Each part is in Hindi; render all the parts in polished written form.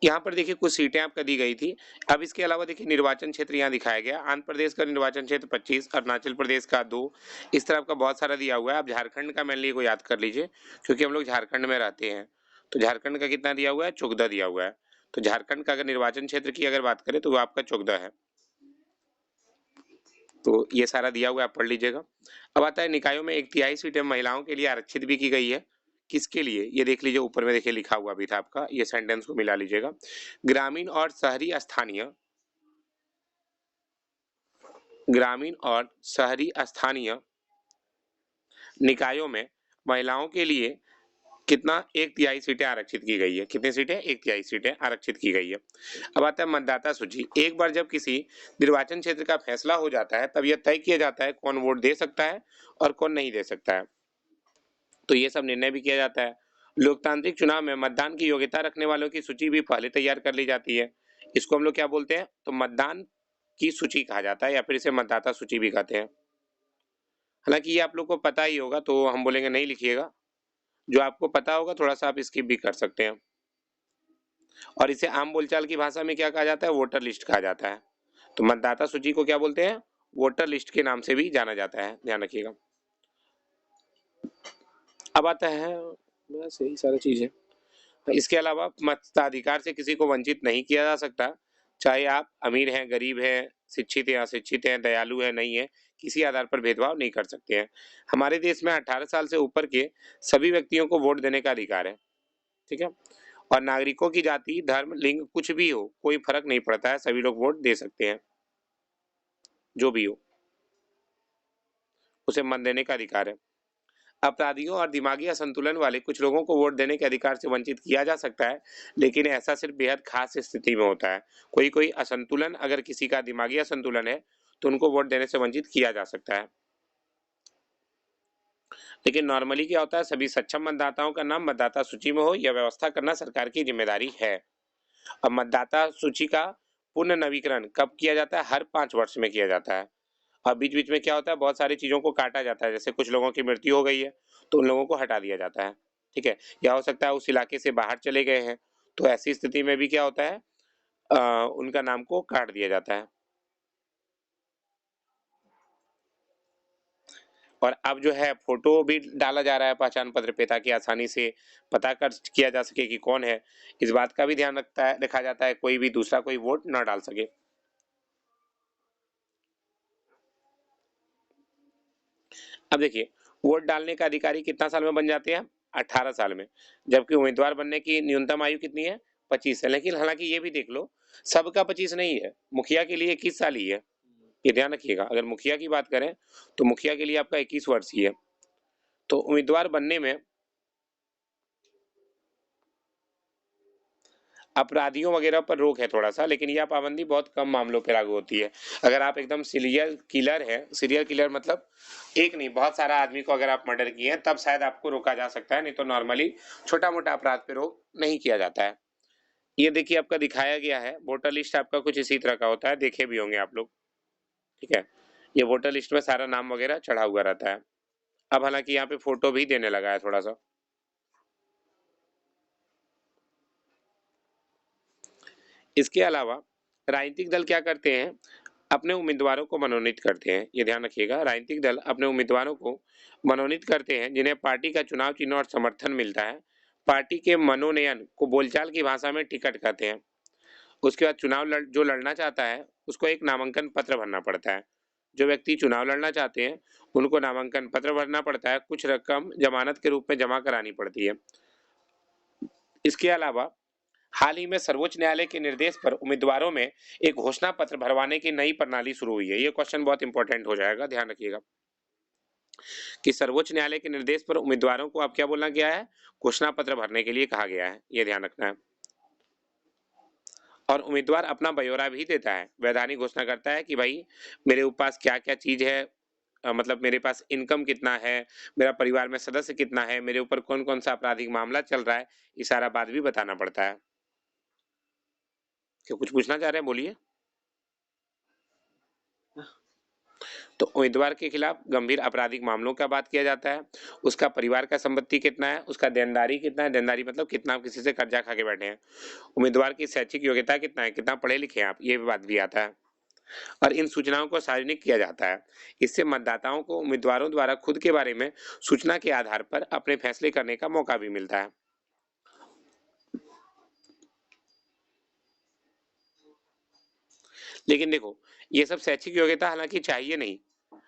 यहाँ पर देखिए कुछ सीटें आपका दी गई थी। अब इसके अलावा देखिए निर्वाचन क्षेत्र यहाँ दिखाया गया। आंध्र प्रदेश का निर्वाचन क्षेत्र 25, अरुणाचल प्रदेश का 2, इस तरह आपका बहुत सारा दिया हुआ है। आप झारखंड का मेनली को याद कर लीजिए, क्योंकि हम लोग झारखंड में रहते हैं। तो झारखंड का कितना दिया हुआ है? 14 दिया हुआ है। तो झारखंड का अगर निर्वाचन क्षेत्र की अगर बात करें तो वो आपका 14 है। तो ये सारा दिया हुआ है, आप पढ़ लीजिएगा। अब आता है निकायों में 1/3 सीटें महिलाओं के लिए आरक्षित भी की गई है। किसके लिए? ये देख लीजिए, ऊपर में देखिए लिखा हुआ भी था आपका, ये सेंटेंस को मिला लीजिएगा। ग्रामीण और शहरी स्थानीय निकायों में महिलाओं के लिए कितना? 1/3 सीटें आरक्षित की गई है। कितनी सीटें? 1/3 सीटें आरक्षित की गई है। अब आता है मतदाता सूची। एक बार जब किसी निर्वाचन क्षेत्र का फैसला हो जाता है तब यह तय किया जाता है कौन वोट दे सकता है और कौन नहीं दे सकता है। तो ये सब निर्णय भी किया जाता है। लोकतांत्रिक चुनाव में मतदान की योग्यता रखने वालों की सूची भी पहले तैयार कर ली जाती है। इसको हम लोग क्या बोलते हैं? तो मतदान की सूची कहा जाता है, या फिर इसे मतदाता सूची भी कहते हैं। हालांकि ये आप लोग को पता ही होगा, तो हम बोलेंगे नहीं लिखिएगा। जो आपको पता होगा थोड़ा सा आप स्किप भी कर सकते हैं। और इसे आम बोलचाल की भाषा में क्या कहा जाता है? वोटर लिस्ट कहा जाता है। तो मतदाता सूची को क्या बोलते हैं? वोटर लिस्ट के नाम से भी जाना जाता है, ध्यान रखिएगा। अब आता है, बस यही सारी चीज है। इसके अलावा मताधिकार से किसी को वंचित नहीं किया जा सकता, चाहे आप अमीर हैं, गरीब हैं, शिक्षित हैं, अशिक्षित हैं, दयालु हैं, नहीं है, किसी आधार पर भेदभाव नहीं कर सकते हैं। हमारे देश में 18 साल से ऊपर के सभी व्यक्तियों को वोट देने का अधिकार है, ठीक है। और नागरिकों की जाति, धर्म, लिंग कुछ भी हो, कोई फर्क नहीं पड़ता है, सभी लोग वोट दे सकते हैं। जो भी हो उसे मत देने का अधिकार है। अपराधियों और दिमागी असंतुलन वाले कुछ लोगों को वोट देने के अधिकार से वंचित किया जा सकता है, लेकिन ऐसा सिर्फ बेहद खास स्थिति में होता है। कोई कोई असंतुलन, अगर किसी का दिमागी असंतुलन है तो उनको वोट देने से वंचित किया जा सकता है। लेकिन नॉर्मली क्या होता है? सभी सक्षम मतदाताओं का नाम मतदाता सूची में हो, यह व्यवस्था करना सरकार की जिम्मेदारी है। अब मतदाता सूची का पुनः नवीकरण कब किया जाता है? हर 5 वर्ष में किया जाता है। और बीच बीच में क्या होता है? बहुत सारी चीजों को काटा जाता है। जैसे कुछ लोगों की मृत्यु हो गई है तो उन लोगों को हटा दिया जाता है, ठीक है। या हो सकता है उस इलाके से बाहर चले गए हैं, तो ऐसी स्थिति में भी क्या होता है? उनका नाम को काट दिया जाता है। और अब जो है फोटो भी डाला जा रहा है पहचान पत्र पे, ताकि आसानी से पता कर किया जा सके कि कौन है। इस बात का भी ध्यान रखा जाता है कोई भी दूसरा कोई वोट न डाल सके। अब देखिए, वोट डालने का अधिकारी कितना साल में बन जाते हैं? 18 साल में। जबकि उम्मीदवार बनने की न्यूनतम आयु कितनी है? 25 है। लेकिन हालांकि ये भी देख लो, सबका 25 नहीं है, मुखिया के लिए 21 साल ही है। ये ध्यान रखिएगा। अगर मुखिया की बात करें तो मुखिया के लिए आपका 21 वर्ष ही है। तो उम्मीदवार बनने में अपराधियों वगैरह पर रोक है थोड़ा सा, लेकिन यह पाबंदी बहुत कम मामलों पर लागू होती है। अगर आप एकदम सीरियल किलर है, सीरियल किलर मतलब एक नहीं बहुत सारा आदमी को अगर आप मर्डर किए हैं, तब शायद आपको रोका जा सकता है, नहीं तो नॉर्मली छोटा मोटा अपराध पे रोक नहीं किया जाता है। ये देखिए आपका दिखाया गया है, वोटर लिस्ट आपका कुछ इसी तरह का होता है, देखे भी होंगे आप लोग, ठीक है। ये वोटर लिस्ट में सारा नाम वगैरह चढ़ा हुआ रहता है। अब हालांकि यहाँ पे फोटो भी देने लगा है थोड़ा सा। इसके अलावा राजनीतिक दल क्या करते हैं? अपने उम्मीदवारों को मनोनीत करते हैं। ये ध्यान रखिएगा, राजनीतिक दल अपने उम्मीदवारों को मनोनीत करते हैं जिन्हें पार्टी का चुनाव चिन्ह और समर्थन मिलता है। पार्टी के मनोनयन को बोलचाल की भाषा में टिकट कहते हैं। उसके बाद जो लड़ना चाहता है उसको एक नामांकन पत्र भरना पड़ता है। जो व्यक्ति चुनाव लड़ना चाहते हैं उनको नामांकन पत्र भरना पड़ता है, कुछ रकम जमानत के रूप में जमा करानी पड़ती है। इसके अलावा हाल ही में सर्वोच्च न्यायालय के निर्देश पर उम्मीदवारों में एक घोषणा पत्र भरवाने की नई प्रणाली शुरू हुई है। ये क्वेश्चन बहुत इंपॉर्टेंट हो जाएगा, ध्यान रखिएगा कि सर्वोच्च न्यायालय के निर्देश पर उम्मीदवारों को अब क्या बोलना गया है? घोषणा पत्र भरने के लिए कहा गया है, ये ध्यान रखना है। और उम्मीदवार अपना ब्यौरा भी देता है, वैधानिक घोषणा करता है कि भाई मेरे पास क्या क्या चीज है, मतलब मेरे पास इनकम कितना है, मेरा परिवार में सदस्य कितना है, मेरे ऊपर कौन कौन सा आपराधिक मामला चल रहा है, ये सारा बात भी बताना पड़ता है। क्या कुछ पूछना चाह रहे हैं? बोलिए। तो उम्मीदवार के खिलाफ गंभीर आपराधिक मामलों का बात किया जाता है, उसका परिवार का संपत्ति कितना है, उसका देनदारी कितना है, देनदारी मतलब कितना आप किसी से कर्जा खा के बैठे हैं, उम्मीदवार की शैक्षिक योग्यता कितना है, कितना पढ़े लिखे हैं आप, ये भी बात भी आता है। और इन सूचनाओं को सार्वजनिक किया जाता है। इससे मतदाताओं को उम्मीदवारों द्वारा खुद के बारे में सूचना के आधार पर अपने फैसले करने का मौका भी मिलता है। लेकिन देखो, ये सब शैक्षिक योग्यता हालांकि चाहिए नहीं,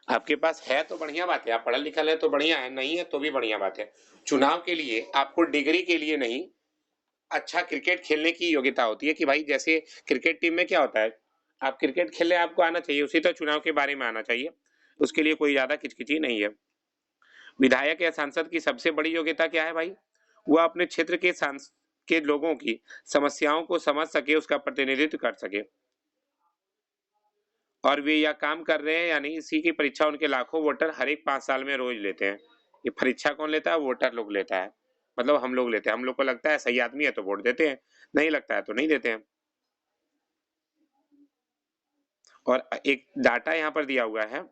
आपके पास है तो बढ़िया बात है, आप पढ़ा लिखा है तो बढ़िया है, नहीं है तो भी बढ़िया बात है। चुनाव के लिए आपको डिग्री के लिए नहीं, अच्छा क्रिकेट खेलने की योग्यता होती है कि भाई जैसे क्रिकेट टीम में क्या होता है, आप क्रिकेट खेलने आपको आना चाहिए, उसी तरह चुनाव के बारे में आना चाहिए, उसके लिए कोई ज्यादा किचकिची नहीं है। विधायक या सांसद की सबसे बड़ी योग्यता क्या है भाई? वह अपने क्षेत्र के के लोगों की समस्याओं को समझ सके, उसका प्रतिनिधित्व कर सके, और वे यह काम कर रहे हैं या नहीं, इसी की परीक्षा उनके लाखों वोटर हर एक 5 साल में रोज लेते हैं। ये परीक्षा कौन लेता है? वोटर लोग लेता है, मतलब हम लोग लेते हैं। हम लोग को लगता है सही आदमी है तो वोट देते हैं, नहीं लगता है तो नहीं देते हैं। और एक डाटा यहाँ पर दिया हुआ है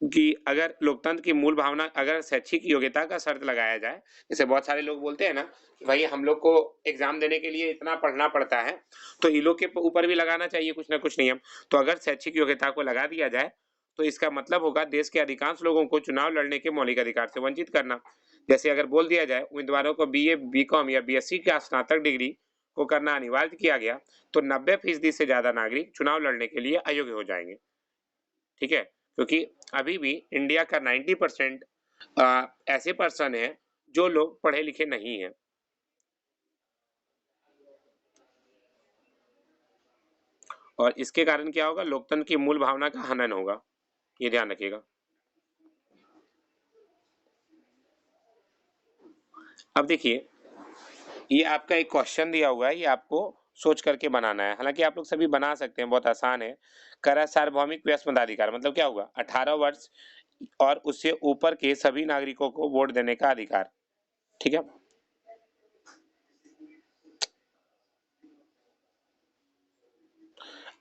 कि अगर लोकतंत्र की मूल भावना, अगर शैक्षिक योग्यता का शर्त लगाया जाए, जैसे बहुत सारे लोग बोलते हैं ना कि भाई हम लोग को एग्जाम देने के लिए इतना पढ़ना पड़ता है, तो इन लोग के ऊपर भी लगाना चाहिए कुछ ना कुछ नियम। तो अगर शैक्षिक योग्यता को लगा दिया जाए तो इसका मतलब होगा देश के अधिकांश लोगों को चुनाव लड़ने के मौलिक अधिकार से वंचित करना। जैसे अगर बोल दिया जाए उम्मीदवारों को बीए, बीकॉम या बीएससी का स्नातक डिग्री को करना अनिवार्य किया गया, तो 90% से ज्यादा नागरिक चुनाव लड़ने के लिए अयोग्य हो जाएंगे। ठीक है, क्योंकि अभी भी इंडिया का 90% ऐसे पर्सन है जो लोग पढ़े लिखे नहीं हैं। और इसके कारण क्या होगा? लोकतंत्र की मूल भावना का हनन होगा, ये ध्यान रखिएगा। अब देखिए, ये आपका एक क्वेश्चन दिया हुआ है, ये आपको सोच करके बनाना है, हालांकि आप लोग सभी बना सकते हैं, बहुत आसान है। करा सार्वभौमिक व्यस्क मताधिकार मतलब क्या होगा? 18 वर्ष और उससे ऊपर के सभी नागरिकों को वोट देने का अधिकार। ठीक है,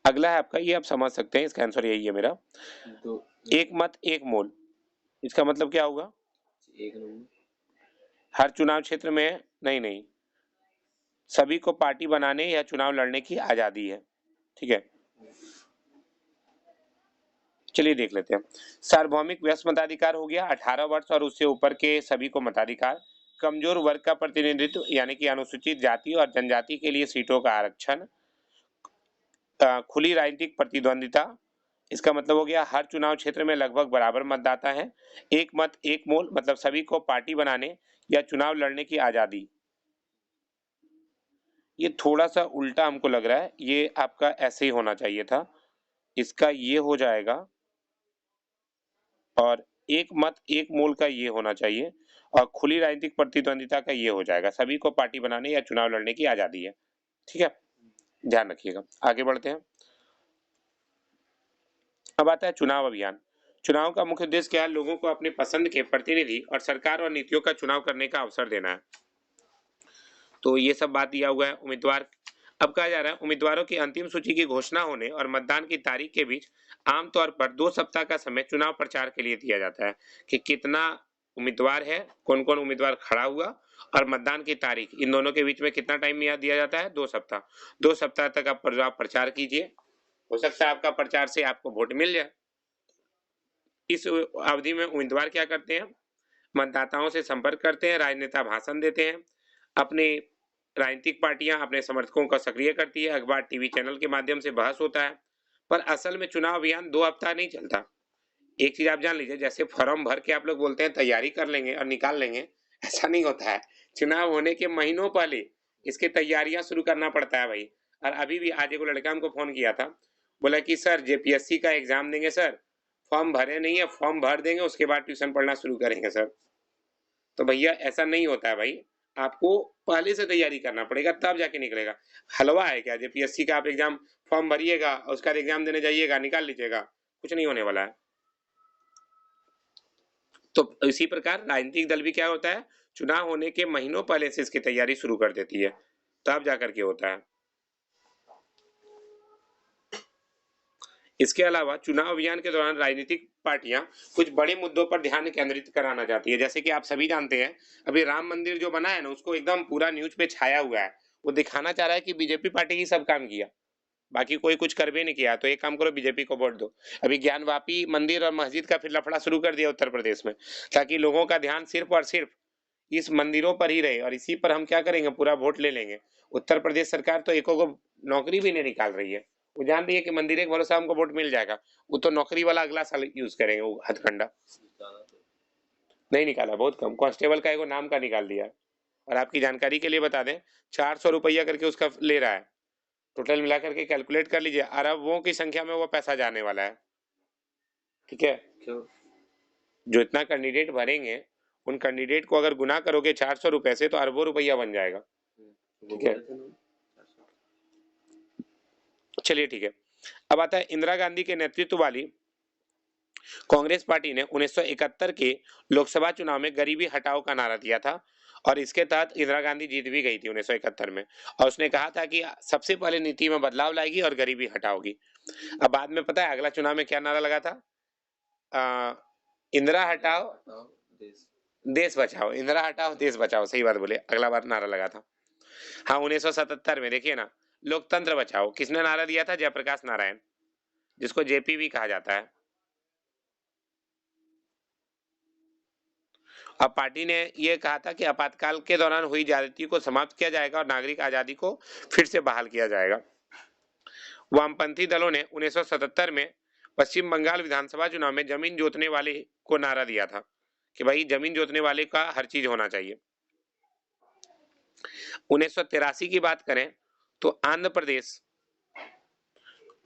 अगला है आपका, ये आप समझ सकते हैं, इसका आंसर यही है मेरा, एक मत एक मोल। इसका मतलब क्या होगा? हर चुनाव क्षेत्र में नहीं, सभी को पार्टी बनाने या चुनाव लड़ने की आजादी है। ठीक है, चलिए देख लेते हैं। सार्वभौमिक व्यस्क मताधिकार हो गया, 18 वर्ष और उससे ऊपर के सभी को मताधिकार। कमजोर वर्ग का प्रतिनिधित्व यानी कि अनुसूचित जाति और जनजाति के लिए सीटों का आरक्षण। खुली राजनीतिक प्रतिद्वंदिता, इसका मतलब हो गया हर चुनाव क्षेत्र में लगभग बराबर मतदाता है। एक मत एक मोल मतलब सभी को पार्टी बनाने या चुनाव लड़ने की आजादी। ये थोड़ा सा उल्टा हमको लग रहा है, ये आपका ऐसे ही होना चाहिए था, इसका ये हो जाएगा, और एक मत एक मोल का ये होना चाहिए, और खुली राजनीतिक प्रतिद्वंदिता का ये हो जाएगा, सभी को पार्टी बनाने या चुनाव लड़ने की आजादी है। ठीक है, ध्यान रखिएगा। आगे बढ़ते हैं। अब आता है चुनाव अभियान। चुनाव का मुख्य उद्देश्य क्या है? लोगों को अपने पसंद के प्रतिनिधि और सरकार और नीतियों का चुनाव करने का अवसर देना है। तो ये सब बात दिया हुआ है। उम्मीदवार, अब कहा जा रहा है उम्मीदवारों की अंतिम सूची की घोषणा होने और मतदान की तारीख के बीच आमतौर पर 2 सप्ताह का समय चुनाव प्रचार के लिए दिया जाता है कि कितना उम्मीदवार है, कौन कौन उम्मीदवार खड़ा हुआ, और मतदान की तारीख, इन दोनों के बीच में कितना टाइम दिया जाता है? 2 सप्ताह। 2 सप्ताह तक आप प्रचार कीजिए, हो सकता है आपका प्रचार से आपको वोट मिल जाए। इस अवधि में उम्मीदवार क्या करते हैं? मतदाताओं से संपर्क करते हैं, राजनेता भाषण देते हैं, अपने राजनीतिक पार्टियां अपने समर्थकों का सक्रिय करती है, अखबार टीवी चैनल के माध्यम से बहस होता है। पर असल में चुनाव अभियान 2 हफ्ता नहीं चलता। एक चीज आप जान लीजिए, जैसे फॉर्म भर के आप लोग बोलते हैं तैयारी कर लेंगे और निकाल लेंगे, ऐसा नहीं होता है। चुनाव होने के महीनों पहले इसके तैयारियां शुरू करना पड़ता है भाई। और अभी भी आज एक लड़का हमको फोन किया था, बोला कि सर जेपीएससी का एग्जाम देंगे सर, फॉर्म भरे नहीं है, फॉर्म भर देंगे उसके बाद ट्यूशन पढ़ना शुरू करेंगे सर। तो भैया ऐसा नहीं होता है भाई, आपको पहले से तैयारी करना पड़ेगा तब जाके निकलेगा। हलवा है क्या? जेपीएससी का आप एग्जाम फॉर्म भरिएगा और उसका एग्जाम देने जाइएगा, निकाल लीजिएगा, कुछ नहीं होने वाला है। तो इसी प्रकार राजनीतिक दल भी क्या होता है, चुनाव होने के महीनों पहले से इसकी तैयारी शुरू कर देती है, तब जाकर के होता है। इसके अलावा चुनाव अभियान के दौरान राजनीतिक पार्टियां कुछ बड़े मुद्दों पर ध्यान केंद्रित कराना चाहती है। जैसे कि आप सभी जानते हैं, अभी राम मंदिर जो बना है ना, उसको एकदम पूरा न्यूज पे छाया हुआ है। वो दिखाना चाह रहा है कि बीजेपी पार्टी ही सब काम किया, बाकी कोई कुछ कर भी नहीं किया। तो एक काम करो, बीजेपी को वोट दो। अभी ज्ञानवापी मंदिर और मस्जिद का फिर लफड़ा शुरू कर दिया उत्तर प्रदेश में, ताकि लोगों का ध्यान सिर्फ और सिर्फ इस मंदिरों पर ही रहे, और इसी पर हम क्या करेंगे, पूरा वोट ले लेंगे। उत्तर प्रदेश सरकार तो एको को नौकरी भी नहीं निकाल रही है। वो जान रही है कि मंदिर के भरोसा हमको वोट मिल जाएगा। वो तो नौकरी वाला अगला साल यूज करेंगे, वो हथकंडा नहीं निकाला, बहुत कम। कांस्टेबल का एगो नाम का निकाल दिया। और आपकी जानकारी के लिए बता दें, 400 रुपया करके उसका ले रहा है। टोटल मिलाकर के कैलकुलेट कर लीजिए, अरबों की संख्या में वो पैसा जाने वाला है। ठीक है, जो इतना कैंडिडेट भरेंगे, उन कैंडिडेट को अगर गुना करोगे 400 रुपए से, तो अरबों रुपया बन जाएगा। ठीक है, चलिए ठीक है। अब आता है इंदिरा गांधी के नेतृत्व वाली कांग्रेस पार्टी ने 1971 के लोकसभा चुनाव में गरीबी हटाओ का नारा दिया था, और इसके तहत इंदिरा गांधी जीत भी गई थी 1971 में। और उसने कहा था कि सबसे पहले नीति में बदलाव लाएगी और गरीबी हटाओगी। अब बाद में पता है अगला चुनाव में क्या नारा लगा था? इंदिरा हटाओ देश बचाओ, इंदिरा हटाओ देश बचाओ, सही बात बोले, अगला बार नारा लगा था। हाँ, 1977 में देखिए ना, लोकतंत्र बचाओ, किसने नारा दिया था? जयप्रकाश नारायण, जिसको जेपी भी कहा जाता है। अब पार्टी ने यह कहा था कि आपातकाल के दौरान हुई ज्यादती को समाप्त किया जाएगा और नागरिक आजादी को फिर से बहाल किया जाएगा। वामपंथी दलों ने 1977 में पश्चिम बंगाल विधानसभा चुनाव में जमीन जोतने वाले को नारा दिया था कि भाई जमीन जोतने वाले का हर चीज होना चाहिए। 1983 की बात करें तो आंध्र प्रदेश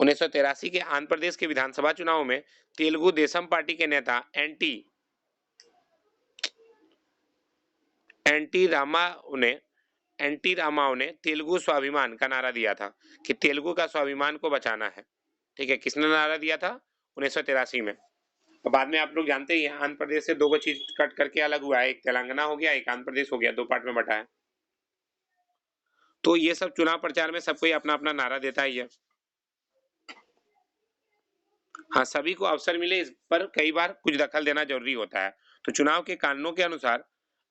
1983 के आंध्र प्रदेश के विधानसभा चुनाव में तेलुगु देशम पार्टी के नेता एनटी रामाराव ने तेलुगु स्वाभिमान का नारा दिया था कि तेलुगु का स्वाभिमान को बचाना है। ठीक है, किसने नारा दिया था? 1983 में। और बाद में आप लोग जानते ही हैं, आंध्र प्रदेश से दो चीज कट करके अलग हुआ है, एक तेलंगाना हो गया, एक आंध्र प्रदेश हो गया, दो पार्ट में बटा है। तो ये सब चुनाव प्रचार में सब कोई अपना अपना नारा देता ही है। हाँ, सभी को अवसर मिले इस पर कई बार कुछ दखल देना जरूरी होता है। तो चुनाव के कानूनों के अनुसार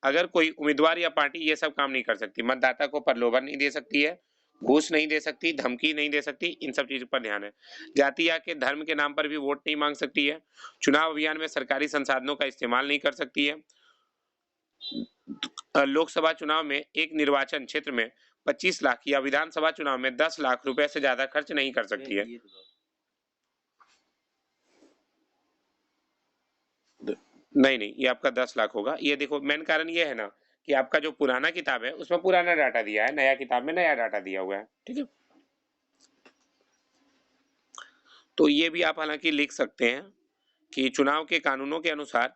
अगर कोई उम्मीदवार या पार्टी ये सब काम नहीं कर सकती, मतदाता को प्रलोभन नहीं दे सकती है, घूस नहीं दे सकती, धमकी नहीं दे सकती, इन सब चीजों पर ध्यान है। जाति या के धर्म के नाम पर भी वोट नहीं मांग सकती है, चुनाव अभियान में सरकारी संसाधनों का इस्तेमाल नहीं कर सकती है, लोकसभा चुनाव में एक निर्वाचन क्षेत्र में 25 लाख या विधानसभा चुनाव में 10 लाख रुपए से ज्यादा खर्च नहीं कर सकती है। नहीं, ये आपका 10 लाख होगा। ये देखो, मेन कारण ये है ना कि आपका जो पुराना किताब है उसमें पुराना डाटा दिया है, नया किताब में नया डाटा दिया हुआ है। ठीक है, तो ये भी आप हालांकि लिख सकते हैं कि चुनाव के कानूनों के अनुसार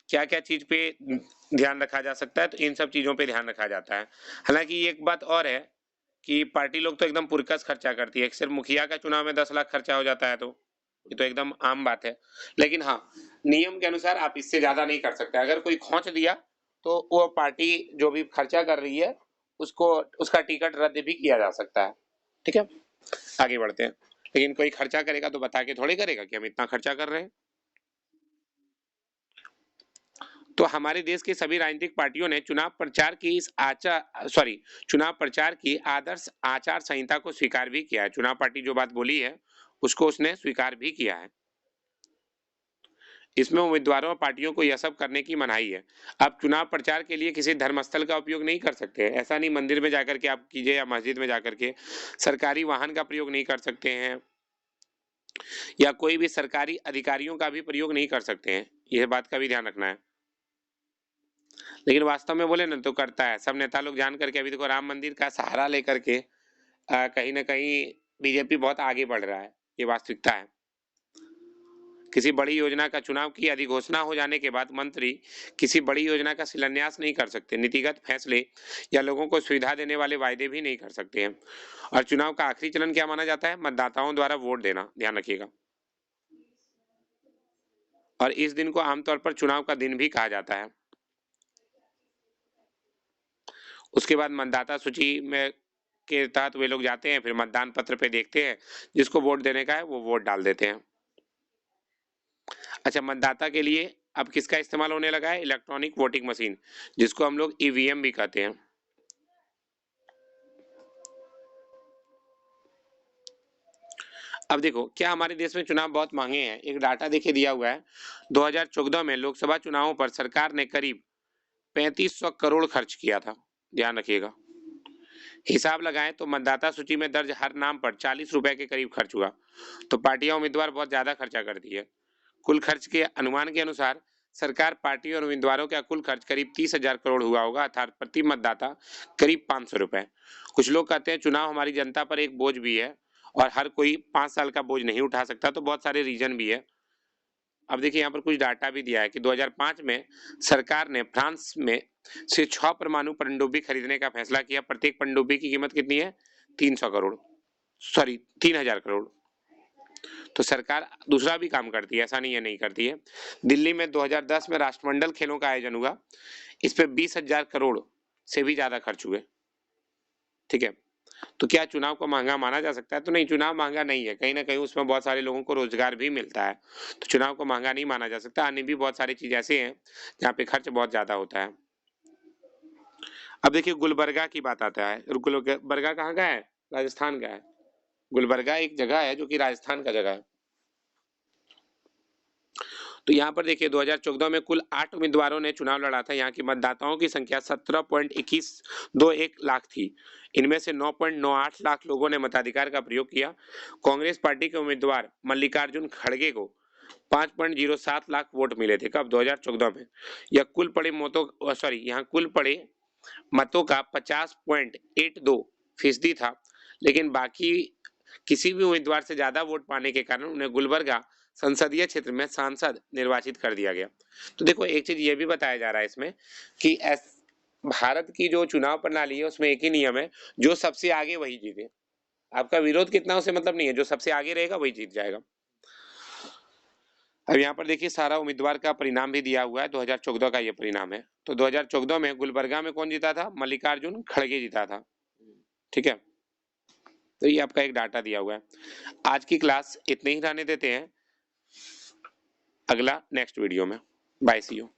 क्या क्या चीज पे ध्यान रखा जा सकता है, तो इन सब चीजों पे ध्यान रखा जाता है। हालांकि एक बात और है कि पार्टी लोग तो एकदम पुरकस खर्चा करती है, सिर्फ मुखिया का चुनाव में 10 लाख खर्चा हो जाता है, तो ये तो एकदम आम बात है। लेकिन हाँ, नियम के अनुसार आप इससे ज्यादा नहीं कर सकते। अगर कोई खोंच दिया तो वो पार्टी जो भी खर्चा कर रही है उसको उसका टिकट रद्द भी किया जा सकता है। ठीक है, आगे बढ़ते हैं। लेकिन कोई खर्चा करेगा तो बता के थोड़ी करेगा कि हम इतना खर्चा कर रहे हैं। तो हमारे देश की सभी राजनीतिक पार्टियों ने चुनाव प्रचार की आदर्श आचार संहिता को स्वीकार भी किया है। चुनाव पार्टी जो बात बोली है उसको उसने स्वीकार भी किया है। इसमें उम्मीदवारों और पार्टियों को यह सब करने की मनाही है। आप चुनाव प्रचार के लिए किसी धर्मस्थल का उपयोग नहीं कर सकते। ऐसा नहीं मंदिर में जाकर के आप कीजिए या मस्जिद में जाकर के, सरकारी वाहन का प्रयोग नहीं कर सकते हैं, या कोई भी सरकारी अधिकारियों का भी प्रयोग नहीं कर सकते हैं। यह बात का भी ध्यान रखना है। लेकिन वास्तव में बोले ना तो करता है। सब नेता लोग जान करके, अभी देखो राम मंदिर का सहारा लेकर के कहीं ना कहीं बीजेपी बहुत आगे बढ़ रहा है, ये वास्तविकता है। किसी बड़ी योजना का चुनाव की अधिघोषणा हो जाने के बाद मंत्री किसी बड़ी योजना का शिलान्यास नहीं कर सकते, नीतिगत फैसले या लोगों को सुविधा देने वाले वायदे भी नहीं कर सकते हैं। और चुनाव का आखिरी चरण क्या माना जाता है? मतदाताओं द्वारा वोट देना, ध्यान रखिएगा। और इस दिन को आमतौर पर चुनाव का दिन भी कहा जाता है। उसके बाद मतदाता सूची में के तहत वे लोग जाते हैं, फिर मतदान पत्र पे देखते हैं, जिसको वोट देने का है वो वोट डाल देते हैं। अच्छा, मतदाता के लिए अब किसका इस्तेमाल होने लगा है? इलेक्ट्रॉनिक वोटिंग मशीन, जिसको हम लोग ईवीएम भी कहते हैं। अब देखो, क्या हमारे देश में चुनाव बहुत महंगे हैं? एक डाटा देखिए दिया हुआ है, 2014 में लोकसभा चुनावों पर सरकार ने करीब 3500 करोड़ खर्च किया था। ध्यान रखिएगा, हिसाब लगाएं तो मतदाता सूची में दर्ज हर नाम पर 40 रुपए के करीब खर्च हुआ। तो पार्टियां उम्मीदवार बहुत ज्यादा खर्चा करती है। कुल खर्च के अनुमान के अनुसार सरकार पार्टी और उम्मीदवारों का कुल खर्च करीब 30,000 करोड़ हुआ होगा, अर्थात प्रति मतदाता करीब 500 रुपए। कुछ लोग कहते हैं चुनाव हमारी जनता पर एक बोझ भी है और हर कोई 5 साल का बोझ नहीं उठा सकता, तो बहुत सारे रीजन भी है। अब देखिए यहाँ पर कुछ डाटा भी दिया है कि 2005 में सरकार ने फ्रांस में से 6 परमाणु पनडुब्बी खरीदने का फैसला किया। प्रत्येक पनडुब्बी की कीमत कितनी है? 300 करोड़, सॉरी 3000 करोड़। तो सरकार दूसरा भी काम करती है, ऐसा नहीं है नहीं करती है। दिल्ली में 2010 में राष्ट्रमंडल खेलों का आयोजन हुआ, इस पे 20,000 करोड़ से भी ज्यादा खर्च हुए। ठीक है, तो क्या चुनाव को महंगा माना जा सकता है? तो नहीं, चुनाव महंगा नहीं है, कहीं ना कहीं उसमें बहुत सारे लोगों को रोजगार भी मिलता है, तो चुनाव को महंगा नहीं माना जा सकता। अन्य भी बहुत सारी चीज ऐसे हैं जहाँ पे खर्च बहुत ज्यादा होता है। अब देखिए गुलबर्गा की बात आता है। गुलबर्गा कहाँ का है? राजस्थान का है। गुलबर्गा एक जगह है जो कि राजस्थान का जगह है। तो यहाँ पर देखिए 2014 में कुल 8 उम्मीदवारों ने चुनाव लड़ा था। यहाँ की मतदाताओं की संख्या 17.2121 लाख थी। इनमें से 9.98 लाख लोगों ने मताधिकार का प्रयोग किया। कांग्रेस पार्टी के उम्मीदवार मल्लिकार्जुन खड़गे को 5.07 लाख वोट मिले थे। कब? 2014 में। यह कुल पड़े मतों यहाँ कुल पड़े मतों का 50.82% था, लेकिन बाकी किसी भी उम्मीदवार से ज्यादा वोट पाने के कारण उन्हें गुलबर्गा संसदीय क्षेत्र में सांसद निर्वाचित कर दिया गया। तो देखो एक चीज ये भी बताया जा रहा है इसमें कि भारत की जो चुनाव प्रणाली है उसमें एक ही नियम है, जो सबसे आगे वही जीते। आपका विरोध कितना उसे मतलब नहीं है, जो सबसे आगे रहेगा वही जीत जाएगा। अब यहाँ पर देखिए सारा उम्मीदवार का परिणाम भी दिया हुआ है। 2014 का ये परिणाम है। तो 2014 में गुलबर्गा में कौन जीता था? मल्लिकार्जुन खड़गे जीता था। ठीक है, तो ये आपका एक डाटा दिया हुआ है। आज की क्लास इतने ही रहने देते हैं, अगला नेक्स्ट वीडियो में। Bye, see you.